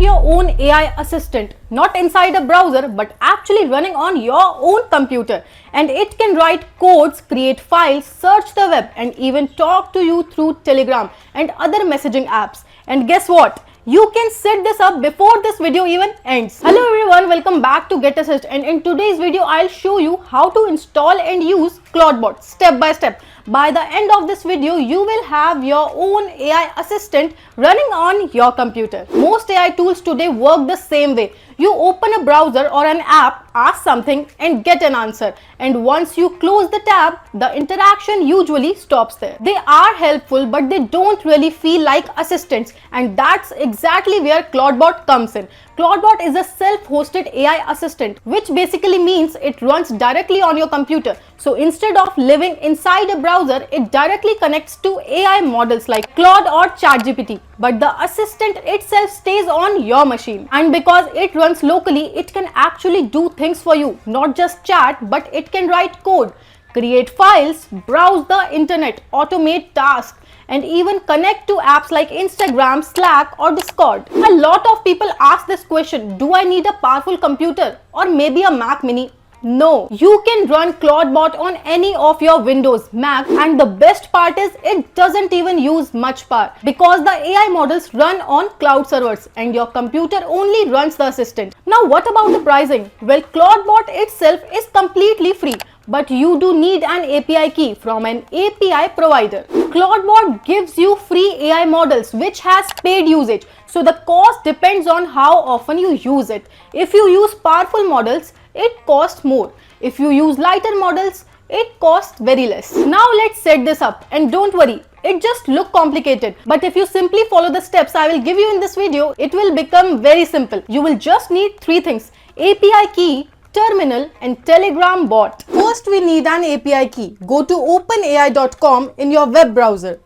having your own AI assistant, not inside a browser but actually running on your own computer. And it can write codes, create files, search the web, and even talk to you through Telegram and other messaging apps. And guess what? You can set this up before this video even ends. Hello everyone, welcome back to Get Assist, and in today's video I'll show you how to install and use Clawdbot step by step. By the end of this video, you will have your own AI assistant running on your computer. Most AI tools today work the same way. You open a browser or an app, ask something and get an answer. And once you close the tab, the interaction usually stops there. They are helpful, but they don't really feel like assistants. And that's exactly where Clawdbot comes in. Clawdbot is a self-hosted AI assistant, which basically means it runs directly on your computer. So instead of living inside a browser, it directly connects to AI models like Claude or ChatGPT. But the assistant itself stays on your machine. And because it runs locally, it can actually do things for you. Not just chat, but it can write code, create files, browse the internet, automate tasks, and even connect to apps like Instagram, Slack, or Discord. A lot of people ask this question, do I need a powerful computer or maybe a Mac Mini? No, you can run Clawdbot on any of your Windows, Mac, and the best part is it doesn't even use much power because the AI models run on cloud servers and your computer only runs the assistant. Now what about the pricing? Well, Clawdbot itself is completely free, but you do need an API key from an API provider. Clawdbot gives you free AI models which has paid usage, so the cost depends on how often you use it. If you use powerful models, it costs more. If you use lighter models, it costs very less. Now let's set this up, and don't worry, it just looks complicated, but if you simply follow the steps I will give you in this video, it will become very simple. You will just need three things: API key, terminal, and Telegram bot. First, we need an API key. Go to openai.com in your web browser.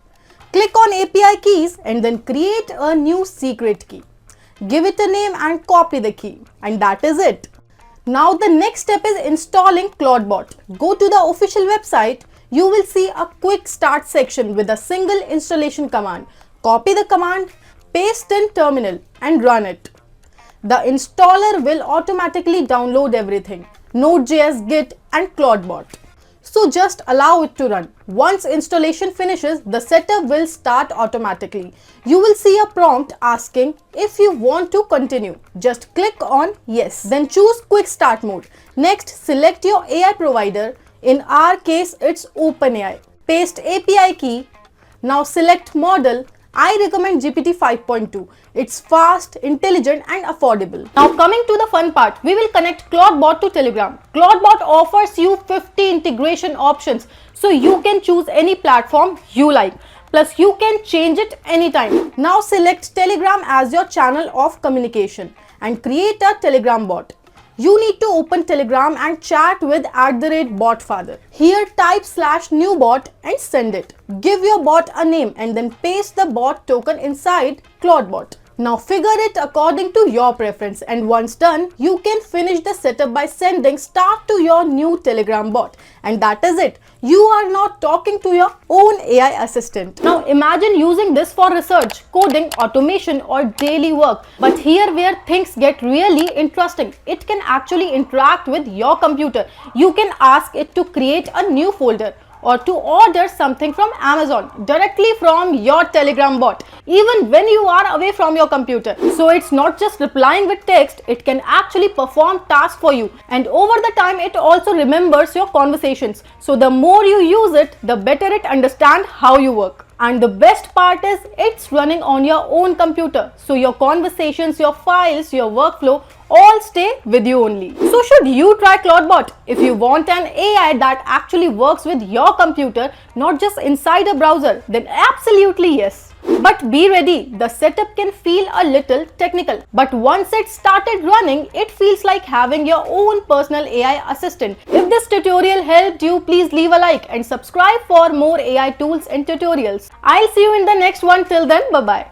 Click on API keys and then create a new secret key. Give it a name and copy the key, and that is it. Now the next step is installing Clawdbot. Go to the official website. You will see a quick start section with a single installation command. Copy the command, paste in terminal and run it. The installer will automatically download everything: Node.js, Git and Clawdbot. So just allow it to run. Once installation finishes, the setup will start automatically. You will see a prompt asking if you want to continue. Just click on yes. Then choose quick start mode. Next, select your AI provider. In our case, it's OpenAI. Paste API key. Now select model. I recommend GPT 5.2. It's fast, intelligent and affordable. Now coming to the fun part, we will connect Clawdbot to Telegram. Clawdbot offers you 50 integration options, so you can choose any platform you like. Plus you can change it anytime. Now select Telegram as your channel of communication and create a Telegram bot. You need to open Telegram and chat with @botfather. Here type /newbot and send it. Give your bot a name and then paste the bot token inside Clawdbot. Now figure it according to your preference, and once done, you can finish the setup by sending start to your new Telegram bot. And that is it. You are now talking to your own AI assistant. Now imagine using this for research, coding, automation or daily work. But here where things get really interesting. It can actually interact with your computer. You can ask it to create a new folder or to order something from Amazon directly from your Telegram bot, even when you are away from your computer. So it's not just replying with text, it can actually perform tasks for you. And over the time, it also remembers your conversations. So the more you use it, the better it understands how you work. And the best part is it's running on your own computer. So your conversations, your files, your workflow all stay with you only. So should you try Clawdbot? If you want an AI that actually works with your computer, not just inside a browser, then absolutely yes. But be ready, the setup can feel a little technical. But once it started running, it feels like having your own personal AI assistant. If this tutorial helped you, please leave a like and subscribe for more AI tools and tutorials. I'll see you in the next one. Till then, bye-bye.